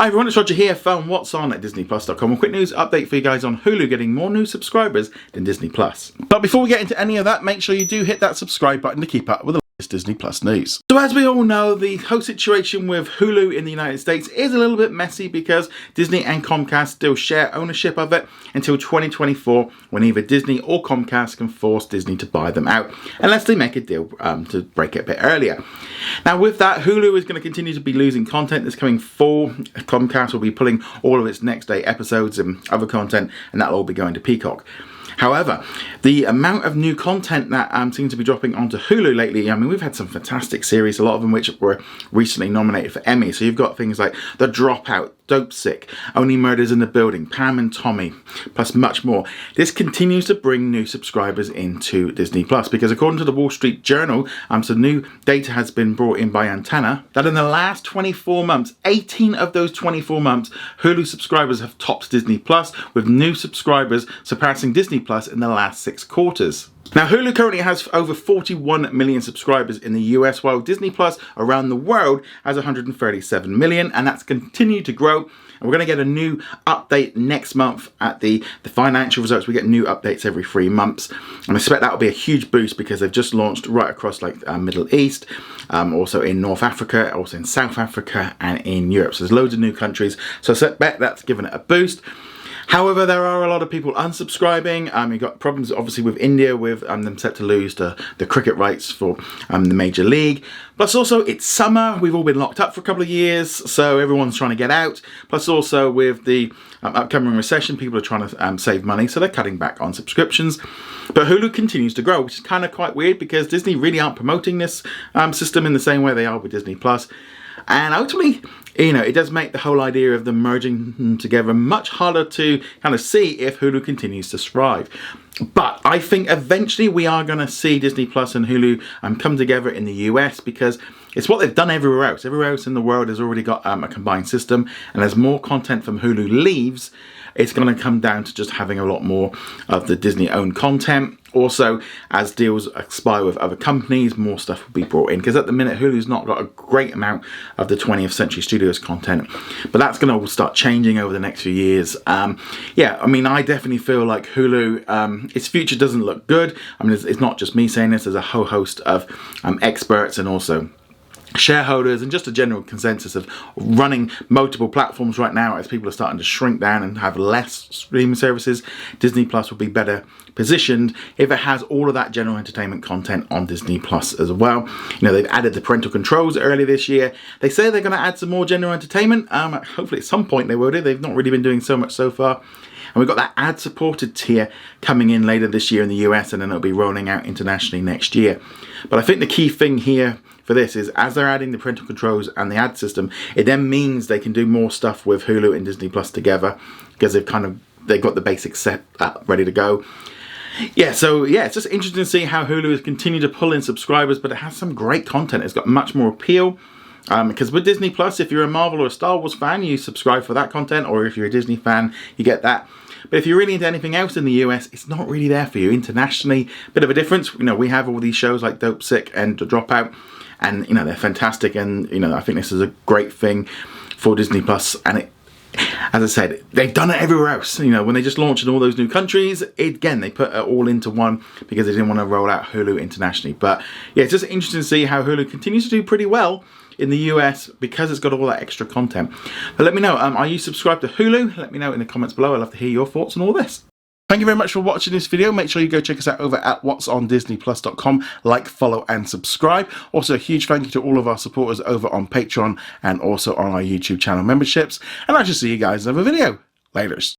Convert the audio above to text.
Hi everyone, it's Roger here from What's On at disneyplus.com. A quick news update for you guys on Hulu getting more new subscribers than Disney Plus. But before we get into any of that, make sure you do hit that subscribe button to keep up with the latest Disney Plus news. So as we all know, the whole situation with Hulu in the United States is a little bit messy because Disney and Comcast still share ownership of it until 2024, when either Disney or Comcast can force Disney to buy them out, unless they make a deal to break it a bit earlier. Now with that, Hulu is going to continue to be losing content this coming fall. Comcast will be pulling all of its next day episodes and other content, and that'll all be going to Peacock. However, the amount of new content that seems to be dropping onto Hulu lately, I mean, we've had some fantastic series, a lot of them which were recently nominated for Emmy. So you've got things like The Dropout, Dope Sick, Only Murders in the Building, Pam and Tommy, plus much more. This continues to bring new subscribers into Disney Plus because according to the Wall Street Journal, some new data has been brought in by Antenna that in the last 24 months, 18 of those 24 months, Hulu subscribers have topped Disney Plus, with new subscribers surpassing Disney Plus in the last 6 quarters. Now, Hulu currently has over 41 million subscribers in the US, while Disney Plus around the world has 137 million, and that's continued to grow. And we're going to get a new update next month at the financial results. We get new updates every 3 months, and I expect that will be a huge boost because they've just launched right across like Middle East, also in North Africa, also in South Africa, and in Europe. So there's loads of new countries. So I expect that's given it a boost. However, there are a lot of people unsubscribing. You've got problems obviously with India, with them set to lose the cricket rights for the Major League. Plus also it's summer, we've all been locked up for a couple of years, so everyone's trying to get out. Plus also with the upcoming recession, people are trying to save money, so they're cutting back on subscriptions. But Hulu continues to grow, which is kind of quite weird because Disney really aren't promoting this system in the same way they are with Disney Plus. And ultimately, it does make the whole idea of them merging them together much harder to kind of see if Hulu continues to thrive. But I think eventually we are going to see Disney Plus and Hulu come together in the US because it's what they've done everywhere else. Everywhere else in the world has already got a combined system, and as more content from Hulu leaves, it's going to come down to just having a lot more of the Disney-owned content. Also, as deals expire with other companies, more stuff will be brought in. Because at the minute, Hulu's not got a great amount of the 20th Century Studios content. But that's going to all start changing over the next few years. Yeah, I mean, I definitely feel like Hulu, its future doesn't look good. I mean, it's not just me saying this. There's a whole host of experts and also shareholders and just a general consensus of running multiple platforms right now. As people are starting to shrink down and have less streaming services, Disney Plus will be better positioned if it has all of that general entertainment content on Disney Plus as well. They've added the parental controls earlier this year. They say they're going to add some more general entertainment. Hopefully at some point they will do. They've not really been doing so much so far. And we've got that ad-supported tier coming in later this year in the US, and then it'll be rolling out internationally next year. But I think the key thing here for this is as they're adding the parental controls and the ad system, it then means they can do more stuff with Hulu and Disney Plus together because they've got the basics set up, ready to go. So it's just interesting to see how Hulu has continued to pull in subscribers, but it has some great content. It's got much more appeal. Because with Disney Plus, if you're a Marvel or a Star Wars fan, you subscribe for that content, or if you're a Disney fan, you get that. But if you're really into anything else in the US, it's not really there for you. Internationally, bit of a difference. We have all these shows like Dope Sick and The Dropout, and they're fantastic, and I think this is a great thing for Disney Plus. And as I said, they've done it everywhere else. When they just launched in all those new countries, again, they put it all into one because they didn't want to roll out Hulu internationally. But yeah, it's just interesting to see how Hulu continues to do pretty well in the US because it's got all that extra content. But let me know, are you subscribed to Hulu? Let me know in the comments below. I'd love to hear your thoughts on all this. Thank you very much for watching this video. Make sure you go check us out over at whatsondisneyplus.com. Like, follow, and subscribe. Also, a huge thank you to all of our supporters over on Patreon and also on our YouTube channel memberships. And I shall see you guys in another video. Laters.